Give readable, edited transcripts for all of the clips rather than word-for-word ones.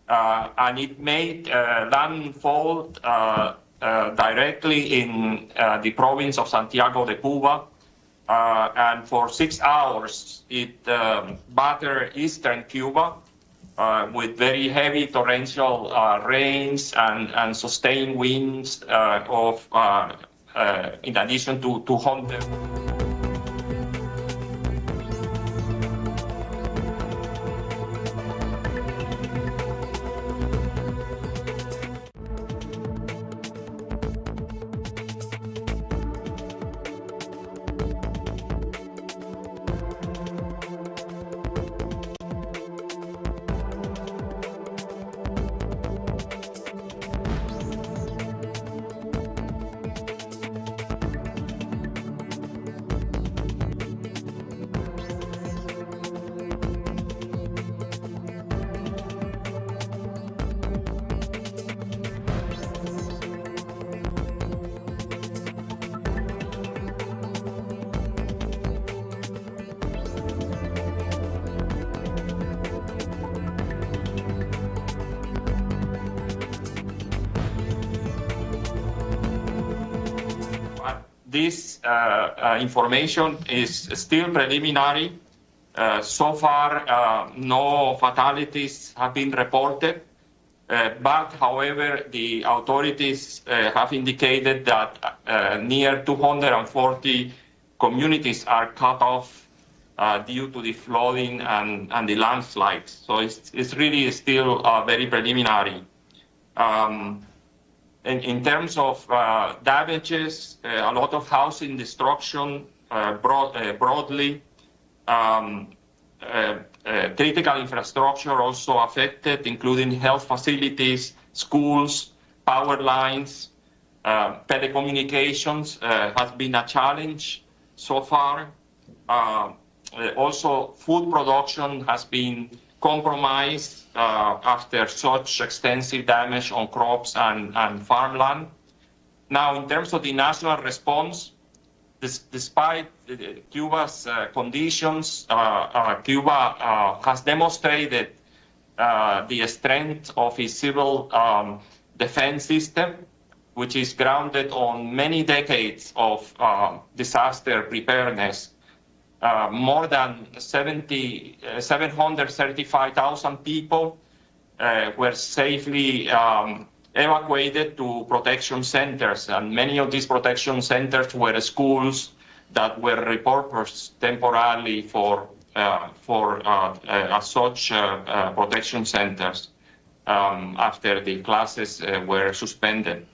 and it made landfall directly in the province of Santiago de Cuba. And for 6 hours, it battered eastern Cuba with very heavy torrential rains and sustained winds in addition to 200. This information is still preliminary. So far, no fatalities have been reported. But, however, the authorities have indicated that near 240 communities are cut off due to the flooding and the landslides. So it's really still very preliminary. In terms of damages, a lot of housing destruction broadly, critical infrastructure also affected, including health facilities, schools, power lines, telecommunications has been a challenge so far. Also, food production has been compromised after such extensive damage on crops and farmland. Now, in terms of the national response, despite Cuba's conditions, Cuba has demonstrated the strength of its civil defense system, which is grounded on many decades of disaster preparedness. More than 735,000 people were safely evacuated to protection centers, and many of these protection centers were schools that were repurposed temporarily for such protection centers after the classes were suspended.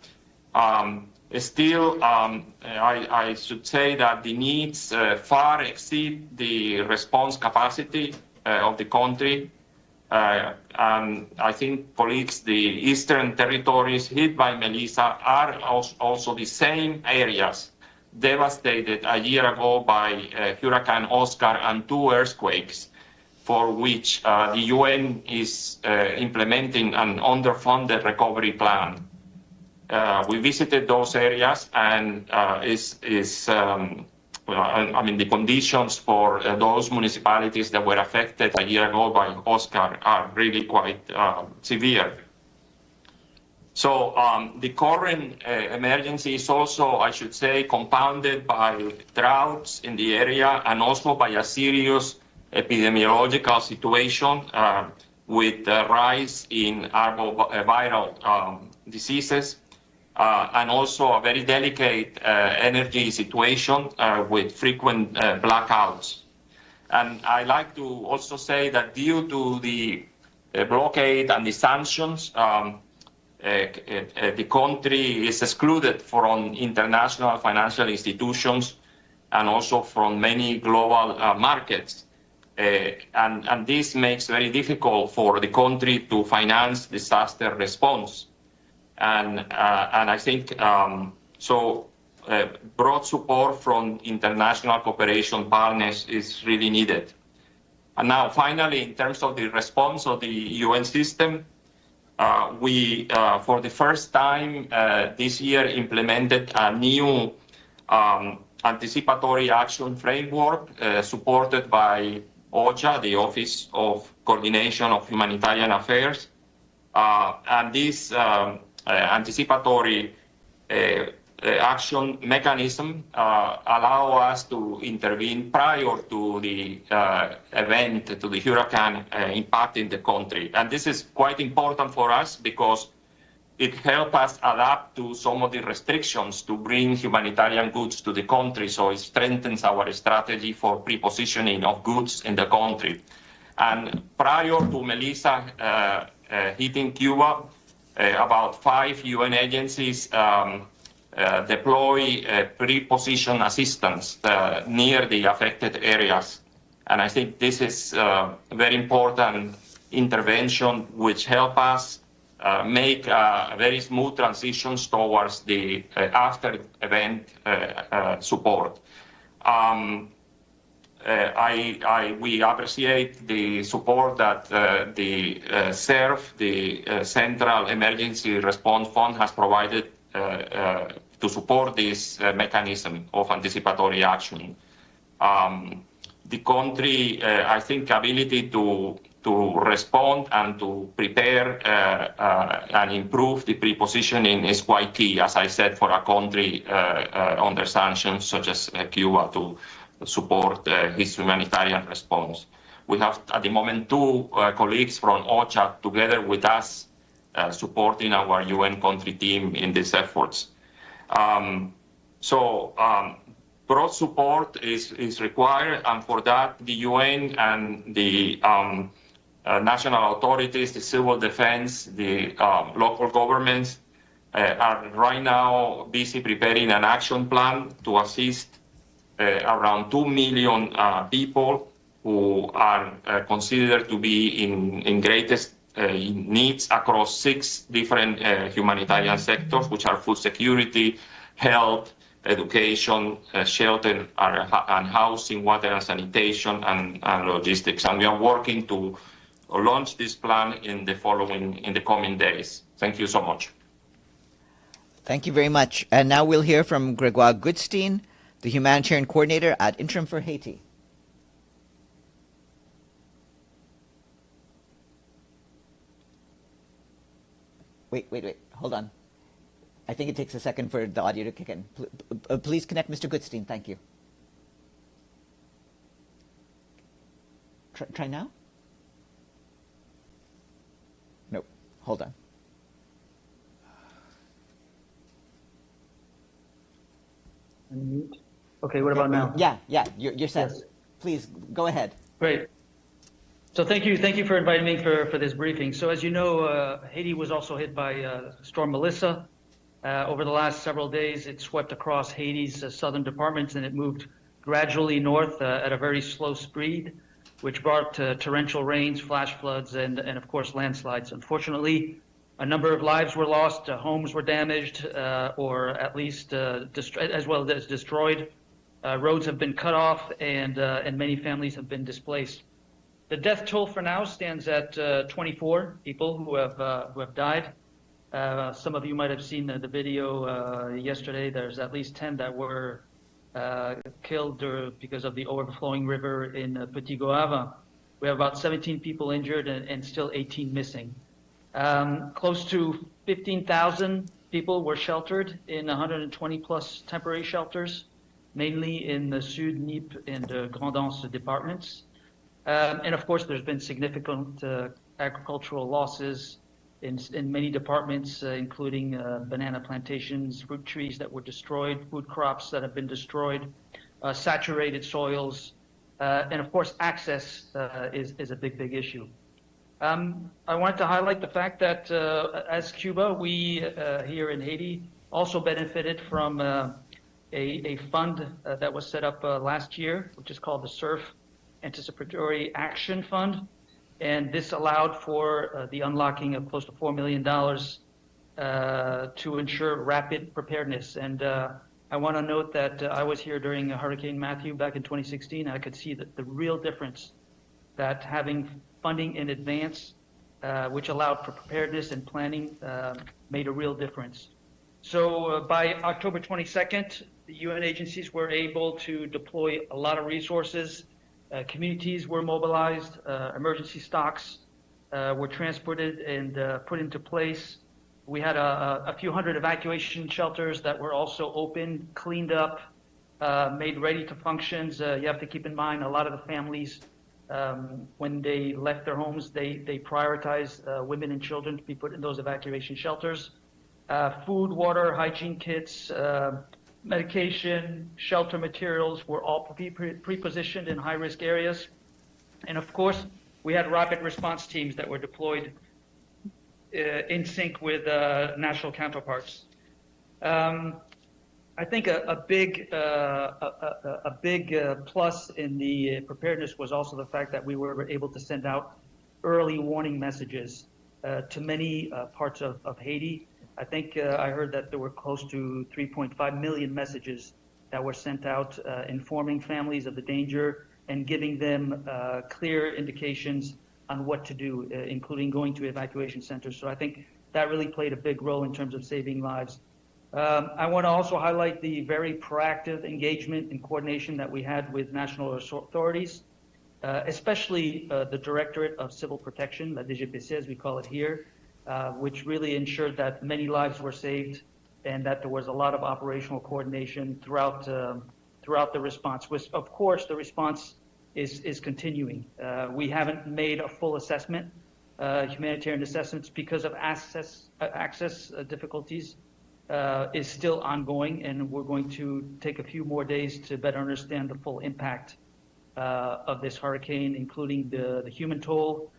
Still, I should say that the needs far exceed the response capacity of the country. And I think, colleagues, the eastern territories hit by Melissa are also the same areas devastated a year ago by Hurricane Oscar and 2 earthquakes, for which the UN is implementing an underfunded recovery plan. We visited those areas, and the conditions for those municipalities that were affected a year ago by Oscar are really quite severe. So the current emergency is also, I should say, compounded by droughts in the area and also by a serious epidemiological situation with the rise in arboviral diseases. And also a very delicate energy situation with frequent blackouts. And I like to also say that due to the blockade and the sanctions, the country is excluded from international financial institutions and also from many global markets. And this makes it very difficult for the country to finance disaster response. And I think broad support from international cooperation partners is really needed. And now, finally, in terms of the response of the UN system, we, for the first time this year, implemented a new anticipatory action framework supported by OCHA, the Office of Coordination of Humanitarian Affairs. And this anticipatory action mechanism allow us to intervene prior to the event, to the hurricane impacting the country. And this is quite important for us because it helps us adapt to some of the restrictions to bring humanitarian goods to the country. So it strengthens our strategy for pre-positioning of goods in the country. And prior to Melissa hitting Cuba, about 5 UN agencies deploy pre-position assistance near the affected areas. And I think this is a very important intervention which help us make very smooth transitions towards the after event support. We appreciate the support that the CERF, the Central Emergency Response Fund, has provided to support this mechanism of anticipatory action. The country, I think, ability to respond and to prepare and improve the pre-positioning is quite key, as I said, for a country under sanctions such as Cuba to support his humanitarian response. We have, at the moment, 2 colleagues from OCHA together with us supporting our UN country team in these efforts. Broad support is required, and for that, the UN and the national authorities, the civil defense, the local governments are right now busy preparing an action plan to assist around 2 million people who are considered to be in greatest needs across 6 different humanitarian sectors, which are food security, health, education, shelter and housing, water and sanitation, and logistics. And we are working to launch this plan in the coming days. Thank you so much. Thank you very much. And now we'll hear from Gregoire Goodstein, the Humanitarian Coordinator at Interim for Haiti. Wait. Hold on. I think it takes a second for the audio to kick in. Please connect Mr. Goodstein. Thank you. Try now? No. Hold on. Unmute. Okay, what about now? Yeah, you're set. Yes. Please, go ahead. Great. So thank you for inviting me for this briefing. So as you know, Haiti was also hit by Storm Melissa. Over the last several days, it swept across Haiti's southern departments, and it moved gradually north at a very slow speed, which brought torrential rains, flash floods, and of course landslides. Unfortunately, a number of lives were lost, homes were damaged, or at least as well as destroyed. Roads have been cut off, and many families have been displaced. The death toll for now stands at 24 people who have died. Some of you might have seen the video yesterday. There's at least 10 that were killed because of the overflowing river in Petit Goave. We have about 17 people injured and still 18 missing. Close to 15,000 people were sheltered in 120 plus temporary shelters, mainly in the Sud, Nip, and Grand Anse departments. And of course, there's been significant agricultural losses in many departments, including banana plantations, fruit trees that were destroyed, food crops that have been destroyed, saturated soils, and of course, access is a big issue. I wanted to highlight the fact that as Cuba, we here in Haiti also benefited from a fund that was set up last year, which is called the CERF Anticipatory Action Fund. And this allowed for the unlocking of close to $4 million to ensure rapid preparedness. And I want to note that I was here during Hurricane Matthew back in 2016. And I could see that the real difference that having funding in advance, which allowed for preparedness and planning, made a real difference. So by October 22nd, the UN agencies were able to deploy a lot of resources. Communities were mobilized, emergency stocks were transported and put into place. We had a few hundred evacuation shelters that were also opened, cleaned up, made ready to functions. You have to keep in mind a lot of the families, when they left their homes, they prioritized women and children to be put in those evacuation shelters. Food, water, hygiene kits, medication, shelter materials were all pre-positioned in high-risk areas. And of course, we had rapid response teams that were deployed in sync with national counterparts. I think a big plus in the preparedness was also the fact that we were able to send out early warning messages to many parts of Haiti. I think I heard that there were close to 3.5 million messages that were sent out informing families of the danger and giving them clear indications on what to do, including going to evacuation centers. So I think that really played a big role in terms of saving lives. I want to also highlight the very proactive engagement and coordination that we had with national authorities, especially the Directorate of Civil Protection, la DGPC as we call it here, which really ensured that many lives were saved and that there was a lot of operational coordination throughout the response, which of course the response is continuing. We haven't made a full assessment, humanitarian assessments, because of access difficulties is still ongoing, and we're going to take a few more days to better understand the full impact of this hurricane, including the human toll,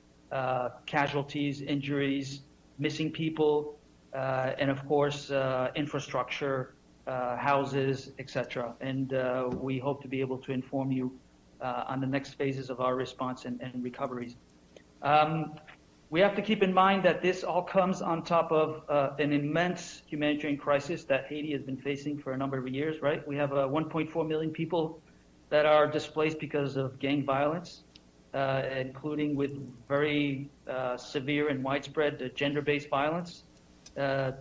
casualties, injuries, missing people, and of course infrastructure, houses, etc. And we hope to be able to inform you on the next phases of our response and recoveries. We have to keep in mind that this all comes on top of an immense humanitarian crisis that Haiti has been facing for a number of years, right? We have 1.4 million people that are displaced because of gang violence, including with very severe and widespread gender-based violence,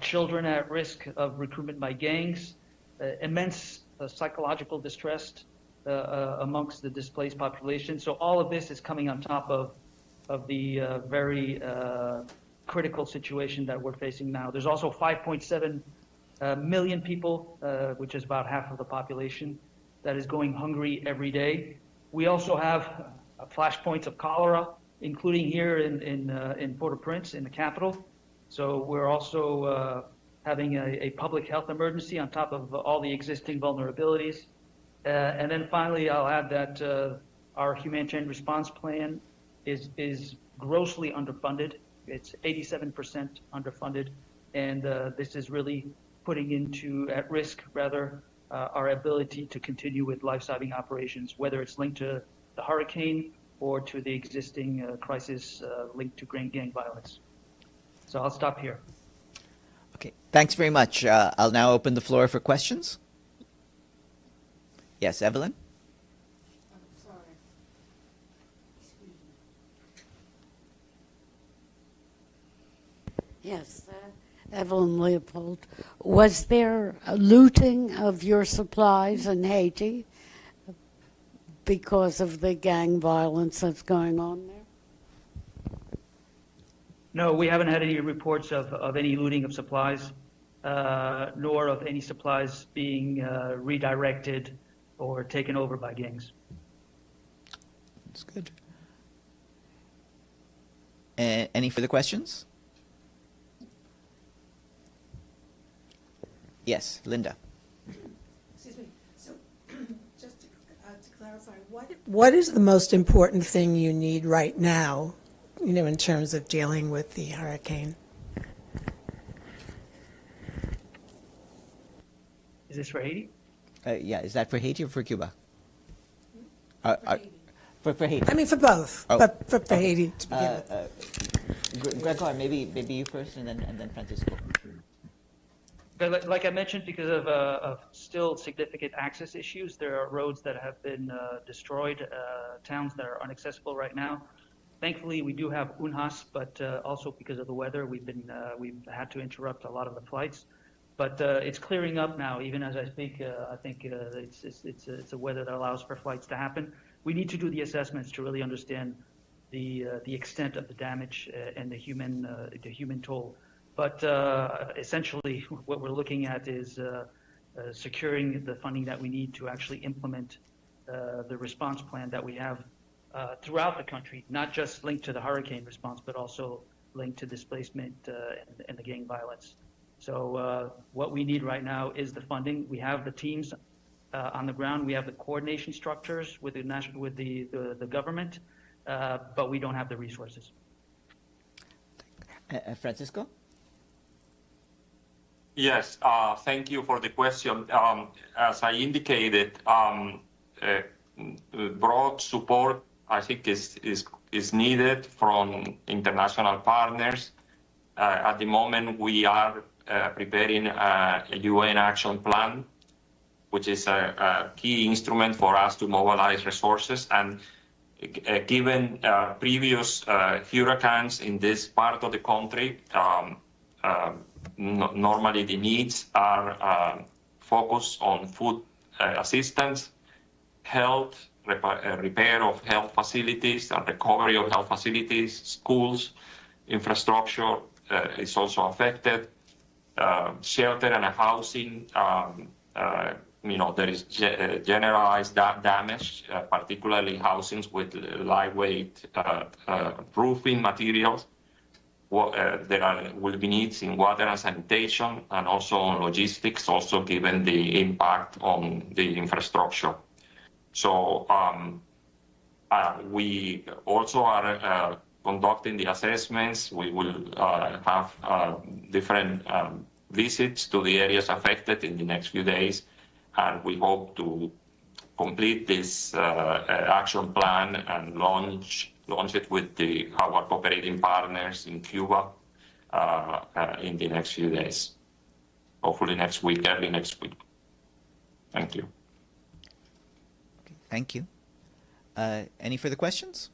children at risk of recruitment by gangs, immense psychological distress amongst the displaced population. So all of this is coming on top of the very critical situation that we're facing now. There's also 5.7 million people, which is about half of the population, that is going hungry every day. We also have flashpoints of cholera, including here in Port-au-Prince, in the capital. So we're also having a public health emergency on top of all the existing vulnerabilities. And then finally, I'll add that our humanitarian response plan is grossly underfunded. It's 87% underfunded, and this is really putting at risk our ability to continue with life-saving operations, whether it's linked to the hurricane or to the existing crisis linked to gang violence. So I'll stop here. Okay, thanks very much. I'll now open the floor for questions. Yes, Evelyn? Yes, Evelyn Leopold. Was there a looting of your supplies in Haiti because of the gang violence that's going on there? No, we haven't had any reports of any looting of supplies, nor of any supplies being redirected or taken over by gangs. That's good. Any further questions? Yes, Linda. Excuse me. So, just to clarify, what is the most important thing you need right now, in terms of dealing with the hurricane? Is this for Haiti? Yeah, is that for Haiti or for Cuba? For Haiti. I mean, for both, but for Haiti to begin with. Gregoire, maybe you first, and then Francisco. But like I mentioned, because of still significant access issues, there are roads that have been destroyed, towns that are inaccessible right now. Thankfully, we do have UNHAS, but also because of the weather, we've had to interrupt a lot of the flights. But it's clearing up now, even as I speak. I think it's a weather that allows for flights to happen. We need to do the assessments to really understand the extent of the damage and the human toll. But essentially, what we're looking at is securing the funding that we need to actually implement the response plan that we have throughout the country, not just linked to the hurricane response, but also linked to displacement and the gang violence. So what we need right now is the funding. We have the teams on the ground. We have the coordination structures with the government, but we don't have the resources. Francisco? Yes, thank you for the question. As I indicated, broad support, I think, is needed from international partners. At the moment, we are preparing a UN action plan, which is a key instrument for us to mobilize resources. And given previous hurricanes in this part of the country, normally the needs are focused on food assistance, health, repair of health facilities, and recovery of health facilities, schools, infrastructure is also affected, shelter and housing. There is generalized damage, particularly housings with lightweight roofing materials. There will be needs in water and sanitation, and also on logistics, also given the impact on the infrastructure. So we also are conducting the assessments. We will have different visits to the areas affected in the next few days, and we hope to complete this action plan and launch it with our cooperating partners in Cuba in the next few days. Hopefully next week, early next week. Thank you. Okay, thank you. Any further questions?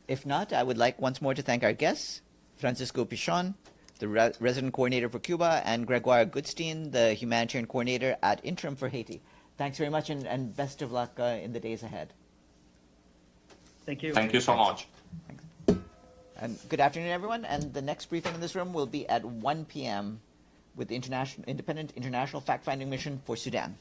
If not, I would like once more to thank our guests, Francisco Pichon, the resident coordinator for Cuba, and Gregoire Goodstein, the humanitarian coordinator at Interim for Haiti. Thanks very much, and best of luck in the days ahead. Thank you. Thank you so much. Thanks. And good afternoon, everyone. And the next briefing in this room will be at 1 p.m. with the Independent International Fact-Finding Mission for Sudan.